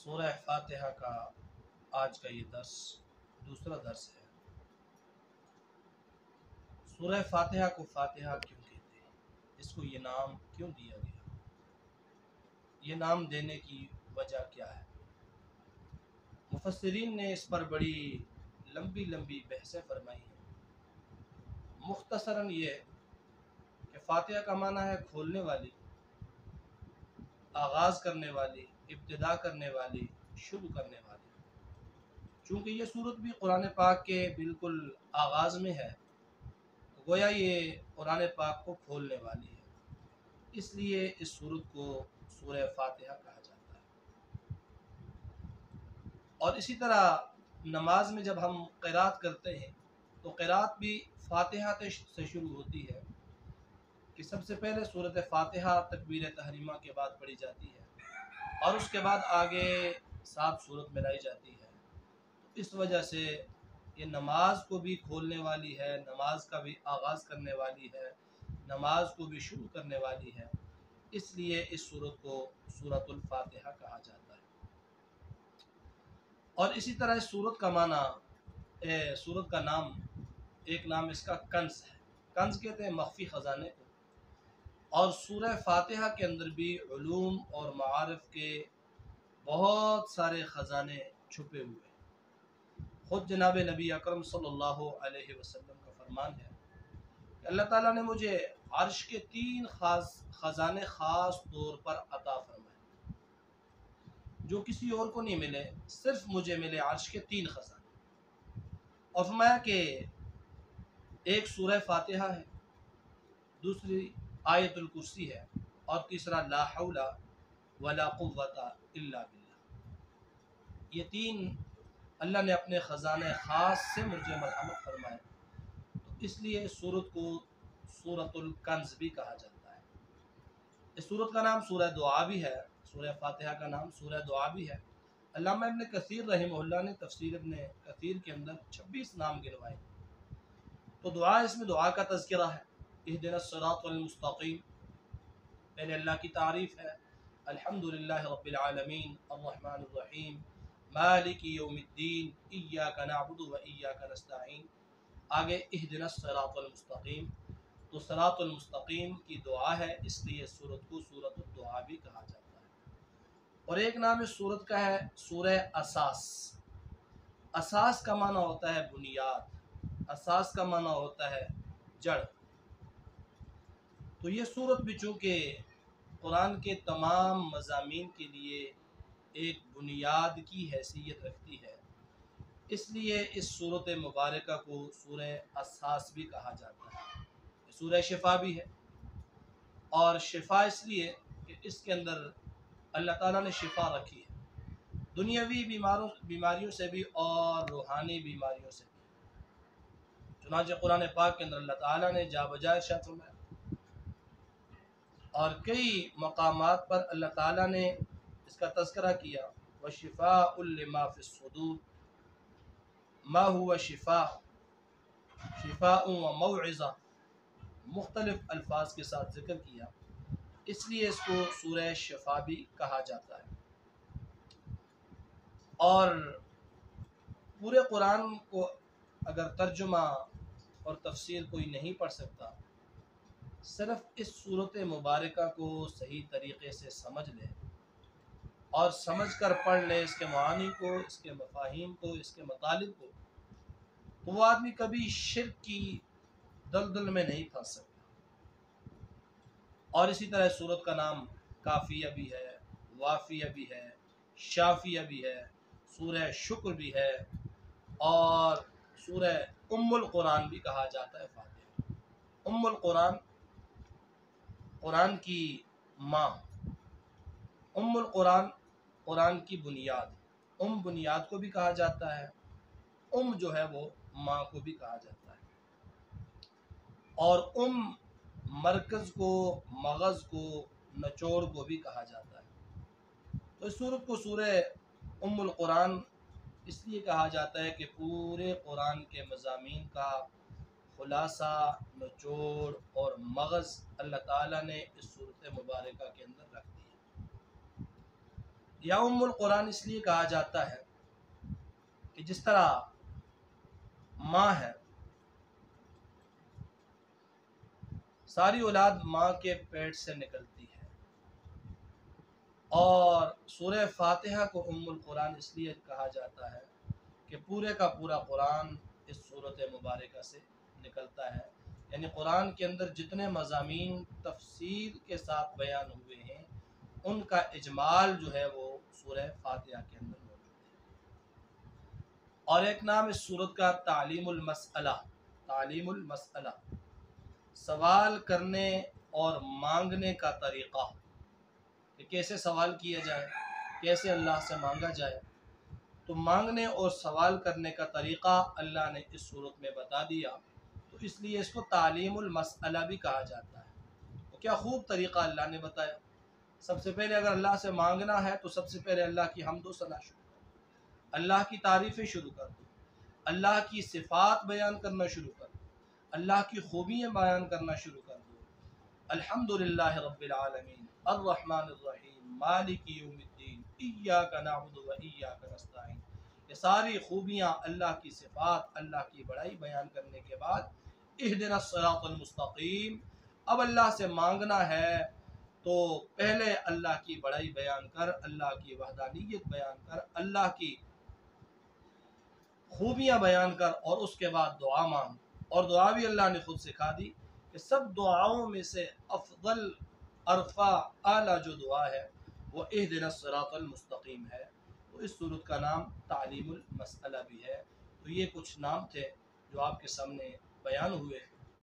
سورہ فاتحہ کا آج کا یہ درس دوسرا درس ہے۔ سورہ فاتحہ کو فاتحہ کیوں کہتے ہیں؟ اس کو یہ نام کیوں دیا گیا؟ یہ نام دینے کی وجہ کیا ہے؟ مفسرین نے اس پر بڑی لمبی لمبی بحثیں فرمائی ہیں۔ مختصراً یہ کہ فاتحہ کا معنی ہے کھولنے والی، آغاز کرنے والی، ابتدا کرنے والی، شروع کرنے والی۔ چونکہ یہ سورت بھی قرآن پاک کے بالکل آغاز میں ہے، گویا یہ قرآن پاک کو کھولنے والی ہے، اس لیے اس سورت کو سورہ فاتحہ کہا جاتا ہے۔ اور اسی طرح نماز میں جب ہم قرات کرتے ہیں تو قرات بھی فاتحہ سے شروع ہوتی ہے کہ سب سے پہلے سورت فاتحہ تکبیر تحریمہ کے بعد پڑھی جاتی ہے اور اس کے بعد آگے 7 سورت ملائی جاتی ہے۔ اس وجہ سے یہ نماز کو بھی کھولنے والی ہے، نماز کا بھی آغاز کرنے والی ہے، نماز کو بھی شروع کرنے والی ہے، اس لیے اس سورت کو سورۃ الفاتحہ کہا جاتا ہے۔ اور اسی طرح اس سورت کا معنی سورت کا نام، ایک نام اس کا کنز ہے۔ کنز کہتے ہیں مخفی خزانے کو، اور سورہ فاتحہ کے اندر بھی علوم اور معارف کے بہت سارے خزانے چھپے ہوئے ہیں۔ خود جناب نبی اکرم صلی اللہ علیہ وسلم کا فرمان ہے کہ اللہ تعالیٰ نے مجھے عرش کے 3 خزانے خاص طور پر عطا فرمائے، جو کسی اور کو نہیں ملے، صرف مجھے ملے عرش کے 3 خزانے۔ اور فرمایا کہ ایک سورہ فاتحہ ہے، دوسری آیت الکرسی ہے، اور تیسرا لا حول ولا قوت الا باللہ۔ یہ 3 اللہ نے اپنے خزانے خاص سے مجھے مرحمت فرمائے، تو اس لیے اس سورت کو سورۃ الکنز بھی کہا جاتا ہے۔ اس سورت کا نام سورہ دعا بھی ہے، سورہ فاتحہ کا نام سورہ دعا بھی ہے۔ علامہ ابن کثیر رحمہ اللہ نے تفسیر ابن کثیر کے اندر 26 نام گنوائے، تو دعا اس میں دعا کا تذکرہ ہے۔ اہدنا الصراط المستقیم، پہلے اللہ کی تعریف ہے، الحمدللہ رب العالمین الرحمن الرحیم مالک یوم الدین ایاک نعبد و ایاک نستعین، آگے اہدنا الصراط المستقیم، تو صراط المستقیم کی دعا ہے، اس لیے سورت کو سورۃ الدعا بھی کہا جاتا ہے۔ اور ایک نام اس سورت کا ہے سورہ اساس۔ اساس کا معنی ہوتا ہے بنیاد، اساس کا معنی ہوتا ہے جڑ۔ تو یہ سورت بھی چونکہ قرآن کے تمام مضامین کے لیے ایک بنیاد کی حیثیت رکھتی ہے، اس لیے اس سورت مبارکہ کو سورہ اساس بھی کہا جاتا ہے۔ سورہ شفا بھی ہے، اور شفا اس لیے کہ اس کے اندر اللہ تعالیٰ نے شفا رکھی ہے، دنیاوی بیماریوں سے بھی اور روحانی بیماریوں سے بھی۔ چنانچہ قرآن پاک کے اندر اللہ تعالیٰ نے جا بجا ارشاد فرمایا، اور کئی مقامات پر اللہ تعالیٰ نے اس کا تذکرہ کیا، وَشِفَاءٌ لِّمَا فِي الصُّدُورِ، ما هو شفاء و موعظہ، مختلف الفاظ کے ساتھ ذکر کیا، اس لیے اس کو سورہ شفا بھی کہا جاتا ہے۔ اور پورے قرآن کو اگر ترجمہ اور تفسیر کوئی نہیں پڑھ سکتا، صرف اس صورت مبارکہ کو صحیح طریقے سے سمجھ لے اور سمجھ کر پڑھ لے اس کے معانی کو، اس کے مفاہیم کو، اس کے مطالب کو، تو وہ آدمی کبھی شرک کی دلدل میں نہیں پھنس سکتا۔ اور اسی طرح سورت کا نام کافیہ بھی ہے، وافیہ بھی ہے، شافیہ بھی ہے، سورہ شکر بھی ہے، اور سورہ ام القرآن بھی کہا جاتا ہے فاتحہ۔ ام القرآن، قرآن کی ماں، ام القرآن، قرآن کی بنیاد، بنیاد کو بھی کہا جاتا ہے، جو ہے وہ ماں کو بھی کہا جاتا ہے، اور مرکز کو، مغز کو، نچوڑ کو بھی کہا جاتا ہے۔ تو اس سورت کو سورہ ام القرآن اس لیے کہا جاتا ہے کہ پورے قرآن کے مضامین کا خلاصہ، نچوڑ اور مغز اللہ تعالیٰ نے اس سورت مبارکہ کے اندر رکھ دیا۔ یا ام القرآن اس لیے کہا جاتا ہے کہ جس طرح ماں ہے، ساری اولاد ماں کے پیٹ سے نکلتی ہے، اور سورہ فاتحہ کو ام القرآن اس لیے کہا جاتا ہے کہ پورے کا پورا قرآن اس صورت مبارکہ سے نکلتا ہے، یعنی قرآن کے اندر جتنے مضامین تفصیل کے ساتھ بیان ہوئے ہیں ان کا اجمال جو ہے وہ سورہ فاتحہ کے اندر موجود ہے۔ اور ایک نام اس صورت کا تعلیم المسئلہ، تعلیم المسئلہ، سوال کرنے اور مانگنے کا طریقہ، کہ کیسے سوال کیا جائے، کیسے اللہ سے مانگا جائے۔ تو مانگنے اور سوال کرنے کا طریقہ اللہ نے اس صورت میں بتا دیا، تو اس لیے اس کو تعلیم المسئلہ بھی کہا جاتا ہے۔ تو کیا خوب طریقہ اللہ نے بتایا۔ سب سے پہلے اگر اللہ سے مانگنا ہے تو سب سے پہلے اللہ کی حمد و ثنا شروع کرو، اللہ کی تعریفیں شروع کر دو، اللہ کی صفات بیان کرنا شروع کر دو، اللہ کی خوبیاں بیان کرنا شروع کر دو۔ الحمدللہ رب العالمین الرحمن الرحیم مالک یوم الدین ایاک نعبد و ایاک نستعین، یہ ساری خوبیاں اللہ کی صفات، اللہ کی بڑائی بیان کرنے کے بعد اہدنا الصراط المستقیم، اب اللہ سے مانگنا ہے تو پہلے اللہ کی بڑائی بیان کر، اللہ کی وحدانیت بیان کر، اللہ کی خوبیاں بیان کر، اور اس کے بعد دعا مانگ۔ اور دعا بھی اللہ نے خود سکھا دی کہ سب دعاؤں میں سے افضل، ارفع، اعلیٰ جو دعا ہے وہ اہدنا الصراط المستقیم ہے۔ تو اس صورت کا نام تعلیم المسئلہ بھی ہے۔ تو یہ کچھ نام تھے جو آپ کے سامنے بیان ہوئے۔